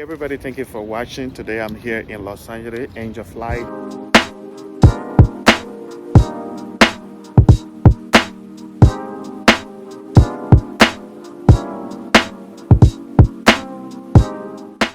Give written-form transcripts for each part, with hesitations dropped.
everybody, thank you for watching. Today I'm here in Los Angeles, Angel Flight.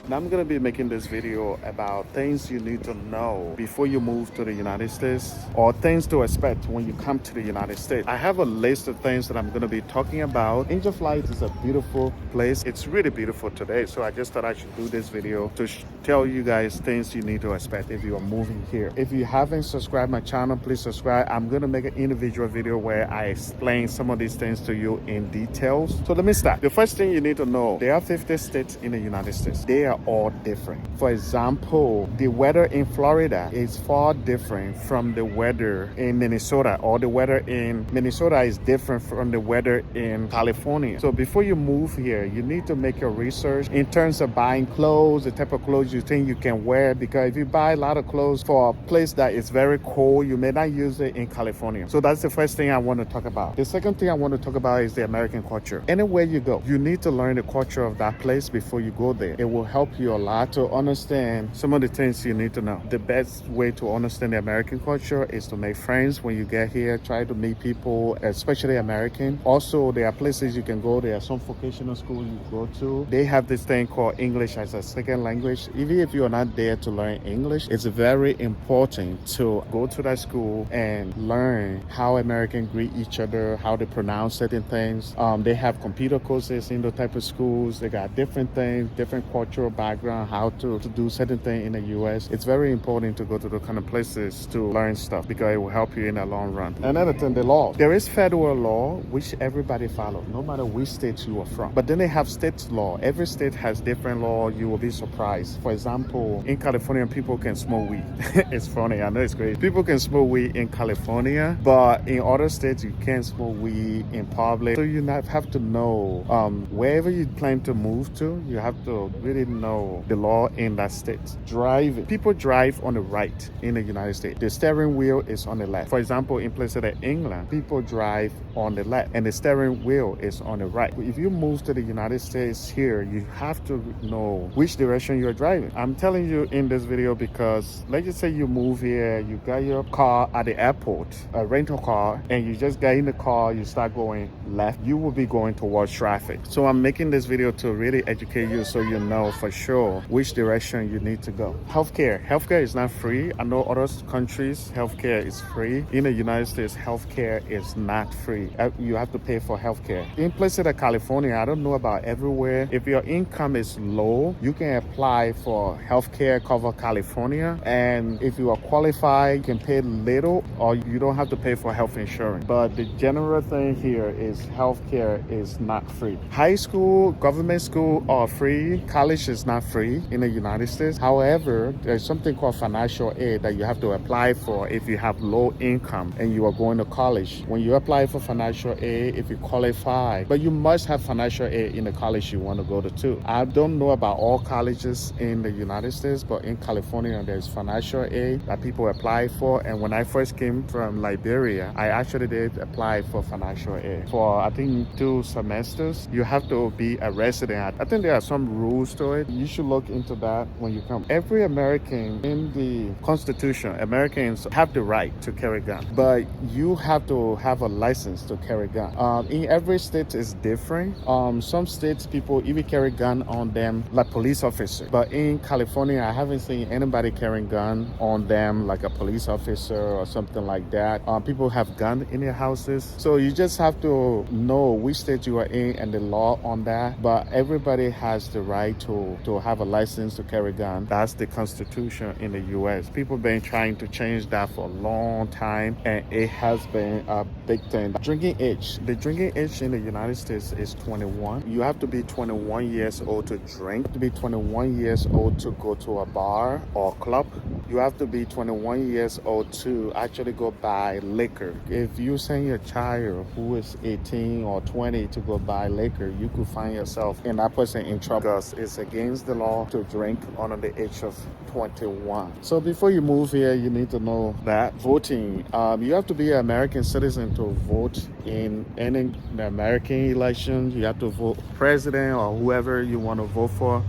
Now I'm going to be making this video about things you need to know before you move to the United States, or things to expect when you come to the United States. I have a list of things that I'm going to be talking about. Angel Flight is a beautiful place. It's really beautiful today, so I just thought I should do this video to tell you guys things you need to expect if you are moving here. If you haven't subscribed my channel, please subscribe. I'm going to make an individual video where I explain some of these things to you in details. So let me start. The first thing you need to know, there are 50 states in the United States. They are all different. For example, the weather in Florida is far different from the weather in Minnesota, or the weather in Minnesota is different from the weather in California. So before you move here, you need to make your research in terms of buying clothes, the type of clothes you think you can wear, because if you buy a lot of clothes for a place that is very cold, you may not use it in California. So that's the first thing I want to talk about. The second thing I want to talk about is the American culture. Anywhere you go, you need to learn the culture of that place before you go there. It will help you a lot to understand some of the things you need to know. The best way to understand the American culture is to make friends when you get here. Try to meet people, especially American. Also, there are places you can go. There are some vocational schools you go to. They have this thing called English as a second language. Even if you're not there to learn English, it's very important to go to that school and learn how Americans greet each other, how they pronounce certain things. They have computer courses in those type of schools. They got different things, different cultural background, how to do certain things in the US. It's very important to go to those kind of places to learn stuff, because it will help you in the long run. Another thing, the law. There is federal law which everybody follows, no matter which state you are from. But then they have state law. Every state has different law. You will be surprised. For example, in California, people can smoke weed. It's funny, I know it's crazy. People can smoke weed in California, but in other states you can't smoke weed in public. So you have to know wherever you plan to move to, you have to really know the law in that state. Driving. People drive on the right in the United States. The steering wheel is on the left. For example, in places like England, people drive on the left and the steering wheel is on the right. If you move to the United States here, you have to know which direction you're driving. I'm telling you in this video because let's just say you move here, you got your car at the airport, a rental car, and you just get in the car, you start going left, you will be going towards traffic. So I'm making this video to really educate you so you know for sure which direction you need to go. Healthcare is not free. I know other countries healthcare is free. In the United States, healthcare is not free. You have to pay for healthcare. In places like California, I don't know about everywhere, if your income is low, you can apply for healthcare cover California, and if you are qualified, you can pay little or you don't have to pay for health insurance. But the general thing here is healthcare is not free. High school, government school are free. College is not free in the United States. However, there's something called financial aid that you have to apply for if you have low income and you are going to college. When you apply for financial aid, if you qualify, but you must have financial aid in the college you want to go to too. I don't know about all colleges in the United States, but in California, there's financial aid that people apply for. And when I first came from Liberia, I actually did apply for financial aid for, I think, 2 semesters. You have to be a resident. I think there are some rules to it. You should look into that when you come. Every American in the Constitution, Americans have the right to carry a gun, but you have to have a license to carry a gun. In every state is different. Some states people even carry gun on them like police officer, but in California, I haven't seen anybody carrying gun on them like a police officer or something like that. People have gun in their houses, so you just have to know which state you are in and the law on that. But everybody has the right to have a license to carry a gun. That's the Constitution in the US. People been trying to change that for a long time, and it has been a big thing. Drinking age. The drinking age in the United States is 21. You have to be 21 years old to drink. To be 21 years old to go to a bar or club. You have to be 21 years old to actually go buy liquor. If you send your child who is 18 or 20 to go buy liquor, you could find yourself and that person in trouble because it's against the law to drink under the age of 21. So before you move here, you need to know that voting, you have to be an American citizen to vote in any American election. You have to vote president or whoever you want to vote for.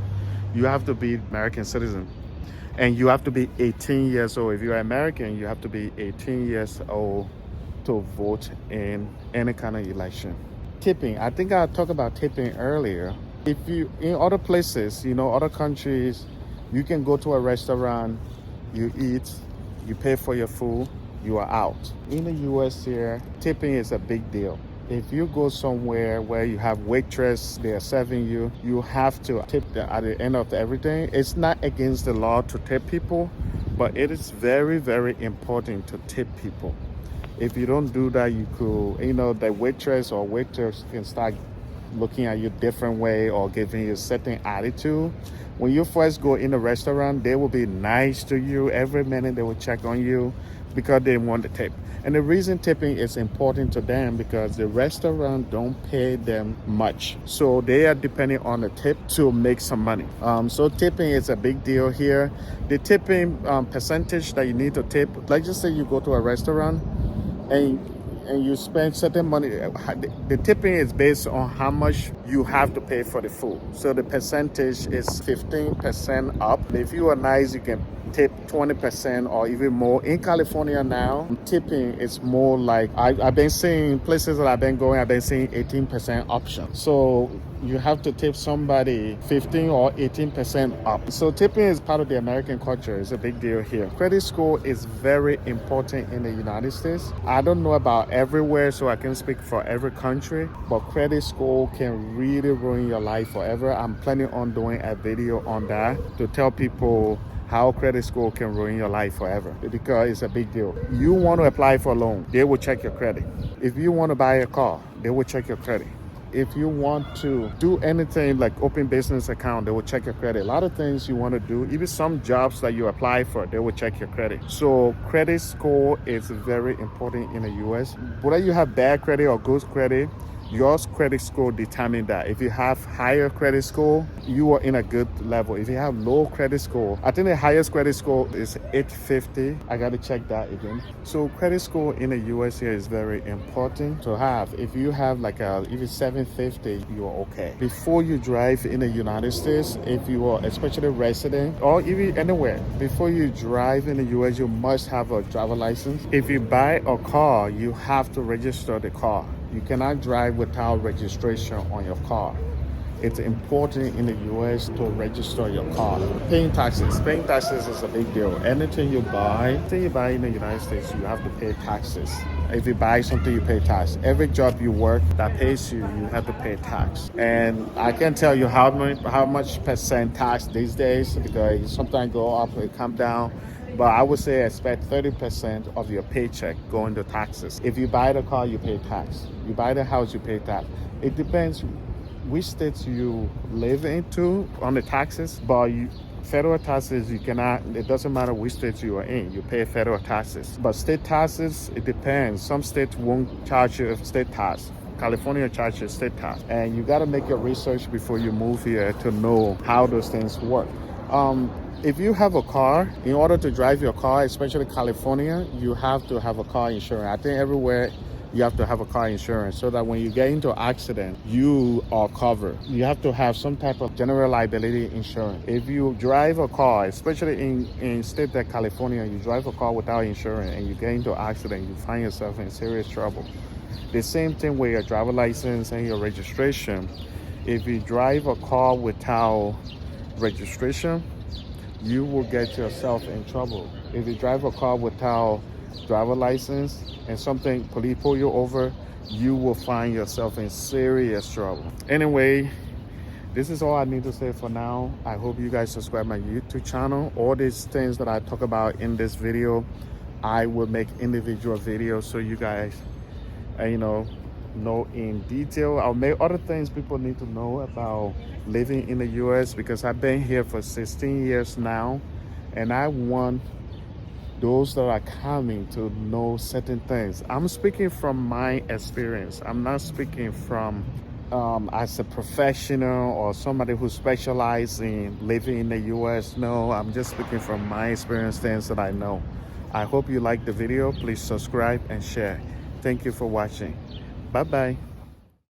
you have to be American citizen. And you have to be 18 years old. If you're American, you have to be 18 years old to vote in any kind of election. Tipping, I think I talked about tipping earlier. If you, in other places, other countries, you can go to a restaurant, you eat, you pay for your food, you are out. In the US here, tipping is a big deal. If you go somewhere where you have waitress, they are serving you, you have to tip them at the end of everything. It's not against the law to tip people, but it is very, very important to tip people. If you don't do that, you could, the waitress or waiters can start looking at you different way or giving you a certain attitude. When you first go in a restaurant, they will be nice to you. Every minute they will check on you because they want the tip. And the reason tipping is important to them because the restaurant don't pay them much. So they are depending on the tip to make some money. So tipping is a big deal here. The tipping percentage that you need to tip, like just say you go to a restaurant and you spend certain money, the tipping is based on how much you have to pay for the food. So the percentage is 15% up. If you are nice, you can tip 20% or even more. In California now, tipping is more like, I've been seeing places that I've been going, I've been seeing 18% option. So you have to tip somebody 15 or 18% up. So tipping is part of the American culture. It's a big deal here. Credit score is very important in the United States. I don't know about everywhere, so I can speak for every country, but credit score can really ruin your life forever. I'm planning on doing a video on that to tell people how credit score can ruin your life forever because it's a big deal. You want to apply for a loan, they will check your credit. If you want to buy a car, they will check your credit. If you want to do anything like open business account, they will check your credit. A lot of things you want to do, even some jobs that you apply for, they will check your credit. So credit score is very important in the US. Whether you have bad credit or good credit, your credit score determines that. If you have higher credit score, you are in a good level. If you have low credit score, I think the highest credit score is 850. I got to check that again. So credit score in the US here is very important to have. If you have like even 750, you are okay. Before you drive in the United States, if you are especially resident or even anywhere, before you drive in the US, you must have a driver license. If you buy a car, you have to register the car. You cannot drive without registration on your car. It's important in the US to register your car. Paying taxes. Paying taxes is a big deal. Anything you buy in the United States, you have to pay taxes. If you buy something, you pay tax. Every job you work that pays you, you have to pay tax. And I can't tell you how much percent tax these days because sometimes go up, it come down. But I would say expect 30% of your paycheck going to taxes. If you buy the car, you pay tax. You buy the house, you pay tax. It depends which states you live into on the taxes, but federal taxes, you cannot, it doesn't matter which state you are in, you pay federal taxes. But state taxes, it depends. Some states won't charge you a state tax. California charges state tax. And you gotta make your research before you move here to know how those things work. If you have a car, in order to drive your car, especially California, you have to have a car insurance. I think everywhere you have to have a car insurance so that when you get into an accident, you are covered. You have to have some type of general liability insurance. If you drive a car, especially in state like California, you drive a car without insurance and you get into an accident, you find yourself in serious trouble. The same thing with your driver license and your registration. If you drive a car without registration, you will get yourself in trouble. If you drive a car without driver license and something, police pull you over, you will find yourself in serious trouble. Anyway, this is all I need to say for now. I hope you guys subscribe my YouTube channel. All these things that I talk about in this video, I will make individual videos so you guys, know in detail. I'll make other things people need to know about living in the US because I've been here for 16 years now, and I want those that are coming to know certain things. I'm speaking from my experience. I'm not speaking from as a professional or somebody who specializes in living in the US. No, I'm just speaking from my experience, things that I know. I hope you like the video. Please subscribe and share. Thank you for watching. Bye-bye.